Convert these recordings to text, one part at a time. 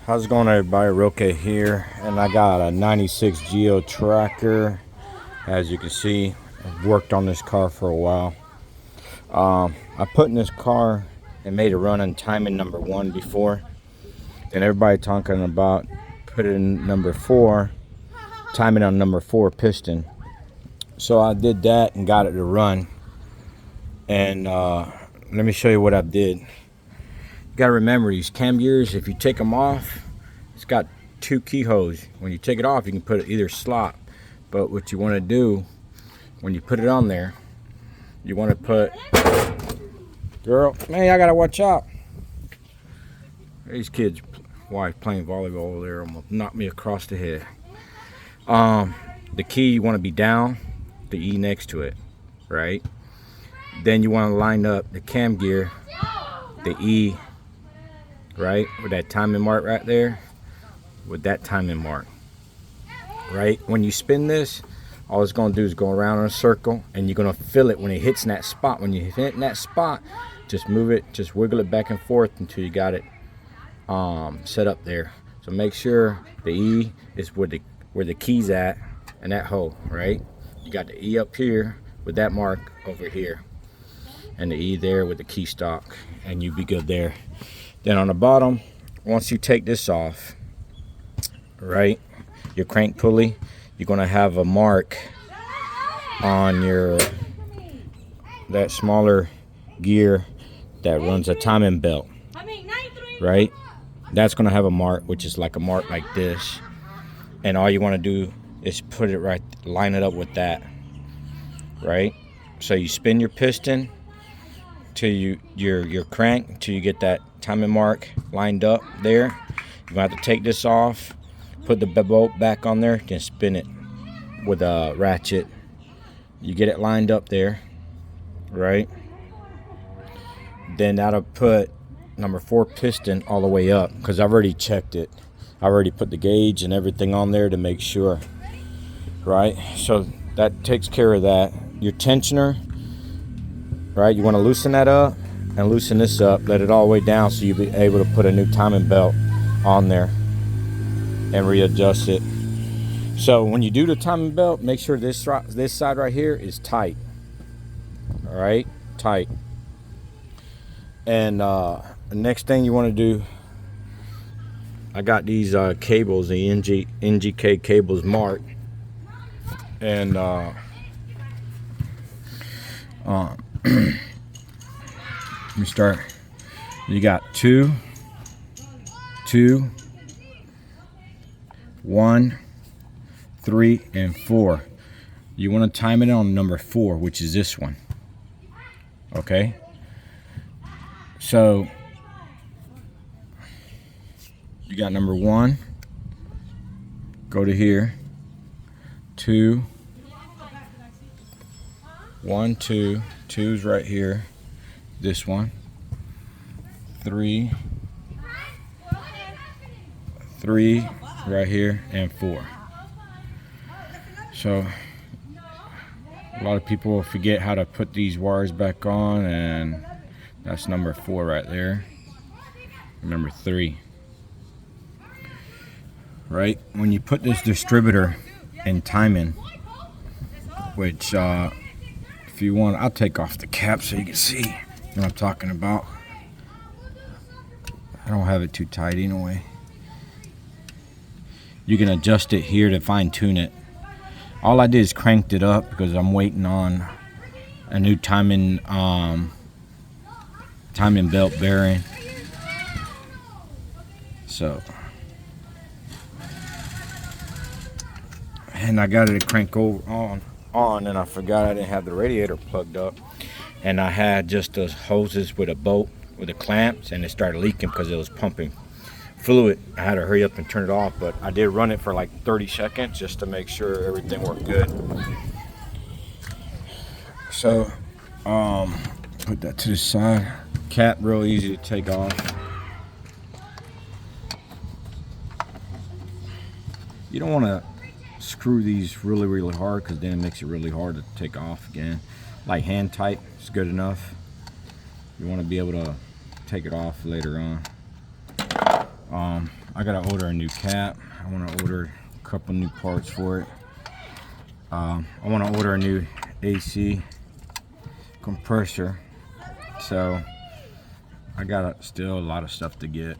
How's it going, everybody? Roque here, and I got a 96 Geo Tracker. As you can see, I've worked on this car for a while. I put in this car and made a run on timing number 1 before, and everybody talking about put in number 4, timing on number 4 piston. So I did that and got it to run. And let me show you what I did. You gotta remember these cam gears, if you take them off, it's got 2 keyholes. When you take it off, you can put it either slot. But what you want to do when you put it on there, you want to put, girl, man, I gotta watch out. These kids, wife playing volleyball over there, almost knocked me across the head. The key, you want to be down, the E next to it, right? Then you want to line up the cam gear, the E, right, with that timing mark right there, with that timing mark, right? When you spin this, all it's going to do is go around in a circle, and you're going to feel it when it hits in that spot. When you hit in that spot, just move it, just wiggle it back and forth until you got it set up there. So make sure the E is where the key's at, and that hole, right? You got the E up here with that mark over here, and the E there with the key stock, and you be good there. Then on the bottom, once you take this off, right, your crank pulley, you're gonna have a mark on that smaller gear that runs a timing belt, right? That's gonna have a mark, which is like a mark like this, and all you want to do is put it right, line it up with that, right? So you spin your piston till your crank till you get that timing mark lined up there. You're gonna have to take this off, put the bolt back on there, then spin it with a ratchet. You get it lined up there, right? Then that'll put number 4 piston all the way up, because I've already checked it. I already put the gauge and everything on there to make sure, right? So that takes care of that. Your tensioner, right, you want to loosen that up and loosen this up, let it all the way down, so you'll be able to put a new timing belt on there and readjust it. So when you do the timing belt, make sure this side right here is tight. All right, tight. And the next thing you want to do, I got these cables, the NGK cables marked, and let me start. You got 2, 1, 3, and 4. You want to time it on number 4, which is this one. Okay. So you got number 1. Go to here. 2. 1, 2. 2's right here. This one. 3 right here, and 4. So a lot of people forget how to put these wires back on, and that's number 4 right there. Number 3. Right, when you put this distributor in timing, which if you want, I'll take off the cap so you can see what I'm talking about. I don't have it too tight anyway. You can adjust it here to fine tune it. All I did is cranked it up because I'm waiting on a new timing belt bearing. So, and I got it to crank over on, and I forgot I didn't have the radiator plugged up, and I had just those hoses with a bolt with the clamps, and it started leaking because it was pumping fluid. I had to hurry up and turn it off, but I did run it for like 30 seconds just to make sure everything worked good. So put that to the side. Cap real easy to take off. You don't want to screw these really hard, because then it makes it really hard to take off again. Like hand tight is good enough. You want to be able to take it off later on. I gotta order a new cap. I want to order a couple new parts for it. I want to order a new AC compressor. So I got still a lot of stuff to get.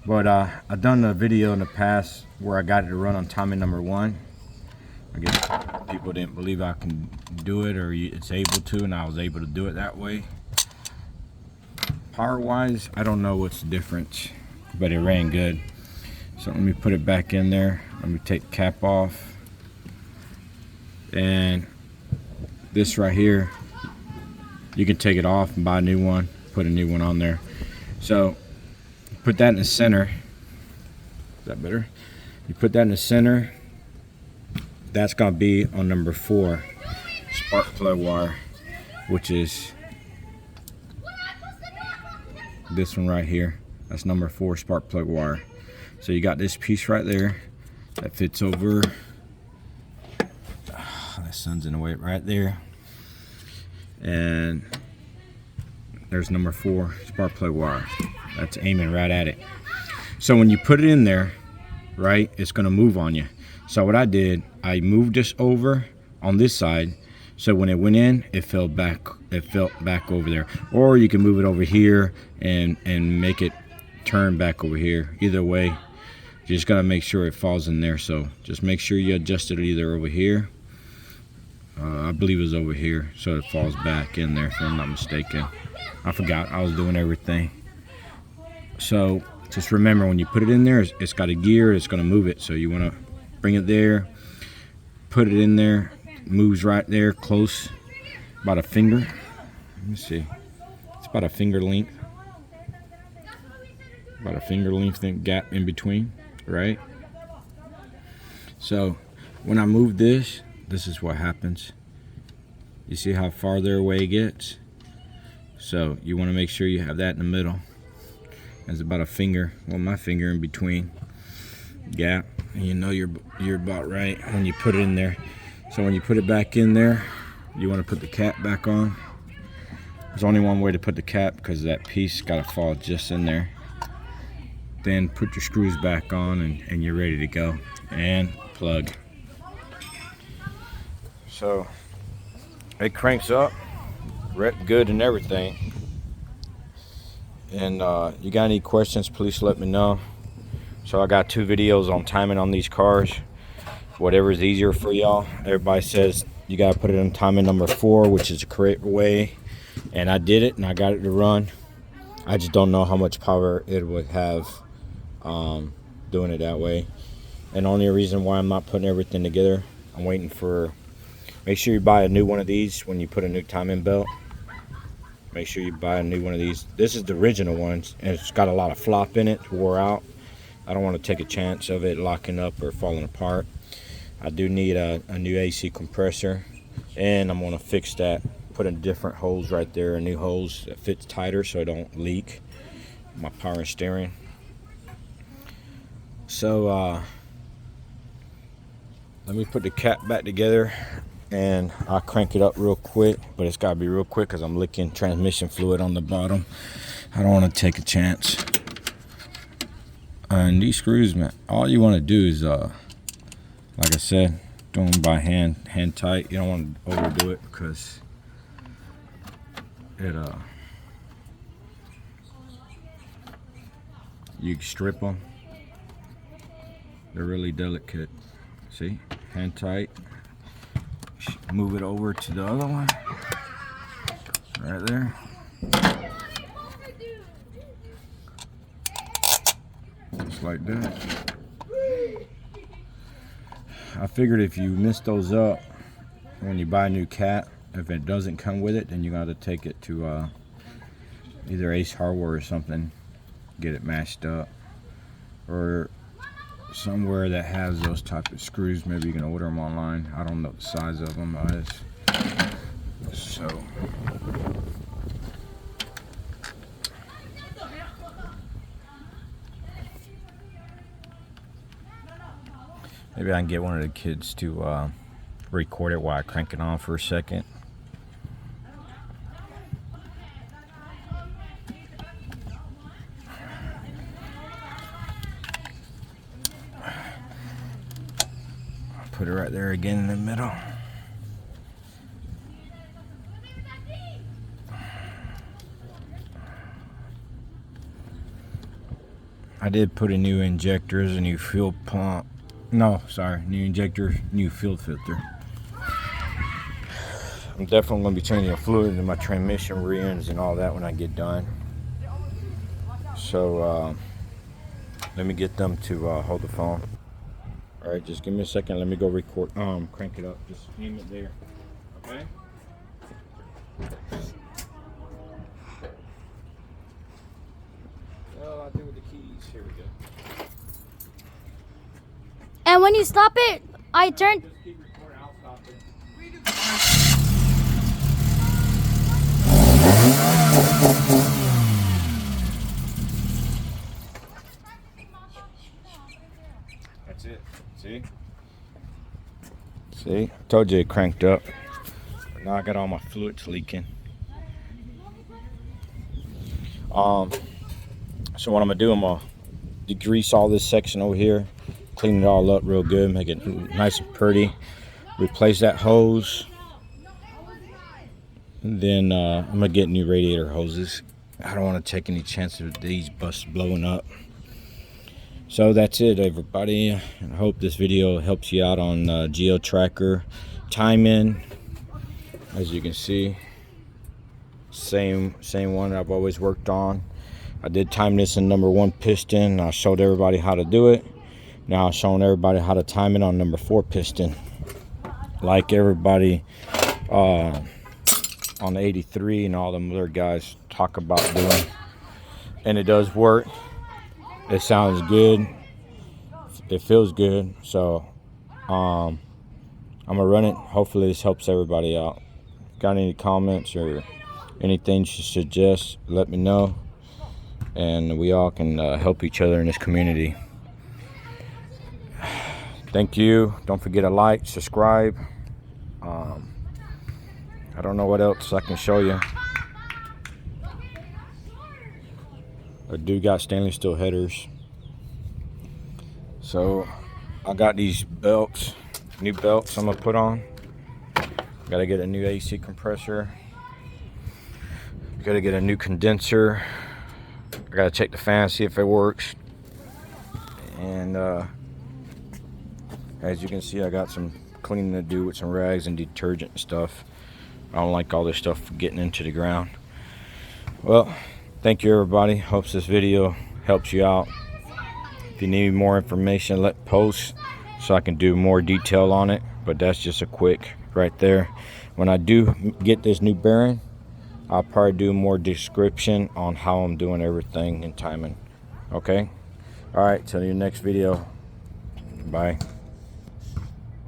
But I've done a video in the past where I got it to run on timing number 1. I guess people didn't believe I can do it, or it's able to, and I was able to do it that way. Power wise, I don't know what's the difference, but it ran good. So let me put it back in there. Let me take the cap off. And this right here, you can take it off and buy a new one, put a new one on there. So put that in the center. Is that better? You put that in the center. That's gonna be on number 4 spark plug wire, which is this one right here. That's number 4 spark plug wire. So you got this piece right there that fits over. The sun's in the way right there. And there's number 4 spark plug wire. That's aiming right at it. So when you put it in there, right, it's gonna move on you. So what I did, I moved this over on this side, so when it went in, it fell back over there. Or you can move it over here and make it turn back over here. Either way, you just gotta make sure it falls in there. So just make sure you adjust it either over here. I believe it was over here, so it falls back in there, if I'm not mistaken. I forgot, I was doing everything. So just remember, when you put it in there, it's got a gear, it's gonna move it. So you wanna bring it there, put it in there, it moves right there, close, about a finger. Let me see, it's about a finger length. About a finger length gap in between, right? So when I move this, this is what happens. You see how farther away it gets? So you want to make sure you have that in the middle. There's about a finger, well, my finger in between gap, and you know you're about right when you put it in there. So when you put it back in there, you want to put the cap back on. There's only one way to put the cap, because that piece got to fall just in there. Then put your screws back on, and you're ready to go. And plug. So it cranks up, rep good and everything. And you got any questions, please let me know. So I got 2 videos on timing on these cars. Whatever is easier for y'all. Everybody says you gotta put it in timing number 4, which is the correct way. And I did it, and I got it to run. I just don't know how much power it would have doing it that way. And the only reason why I'm not putting everything together, I'm waiting for, make sure you buy a new one of these when you put a new timing belt. Make sure you buy a new one of these. This is the original ones, and it's got a lot of flop in it, wore out. I don't want to take a chance of it locking up or falling apart. I do need a new AC compressor, and I'm going to fix that. Put in different holes right there, new holes that fits tighter so it don't leak. My power and steering. So let me put the cap back together, and I'll crank it up real quick, but it's got to be real quick because I'm licking transmission fluid on the bottom. I don't want to take a chance. And these screws, man, all you want to do is, like I said, do them by hand tight. You don't want to overdo it, because it you strip them. They're really delicate. See, hand tight. Move it over to the other one, right there. Just like that. I figured if you mess those up when you buy a new cat, if it doesn't come with it, then you got to take it to either Ace Hardware or something, get it matched up, or somewhere that has those type of screws. Maybe you can order them online. I don't know the size of them is. So maybe I can get one of the kids to record it while I crank it on for a second. Put it right there again in the middle. I did put a new injectors, a new fuel pump. No, sorry, new injector, new fuel filter. I'm definitely going to be changing the fluid in my transmission rear ends and all that when I get done. So let me get them to hold the phone. All right, just give me a second. Let me go record. Crank it up. Just aim it there. Okay. Well, I'll do with the keys. Here we go. And when you stop it, I turn. Just keep recording. I'll stop it. That's it. See? See? I told you it cranked up. But now I got all my fluids leaking. So what I'm gonna do, I'm gonna degrease all this section over here, clean it all up real good, make it nice and pretty. Replace that hose. And then I'm gonna get new radiator hoses. I don't want to take any chances of these busts blowing up. So that's it, everybody. I hope this video helps you out on Geo Tracker timing. As you can see, same one I've always worked on. I did time this in number 1 piston. I showed everybody how to do it. Now I'm showing everybody how to time it on number 4 piston, like everybody on the 83 and all them other guys talk about doing. And it does work. It sounds good. It feels good. So I'm gonna run it. Hopefully this helps everybody out. Got any comments or anything you suggest, let me know, and we all can help each other in this community. Thank you. Don't forget to like, subscribe. I don't know what else I can show you. I do got stainless steel headers. So I got these belts, new belts I'm gonna put on. Gotta get a new AC compressor. Gotta get a new condenser. I gotta check the fan, see if it works. And as you can see, I got some cleaning to do with some rags and detergent and stuff. I don't like all this stuff getting into the ground. Well, thank you, everybody. Hopes this video helps you out. If you need more information, let post so I can do more detail on it. But that's just a quick right there. When I do get this new bearing, I'll probably do more description on how I'm doing everything and timing. Okay? All right, till your next video. Bye.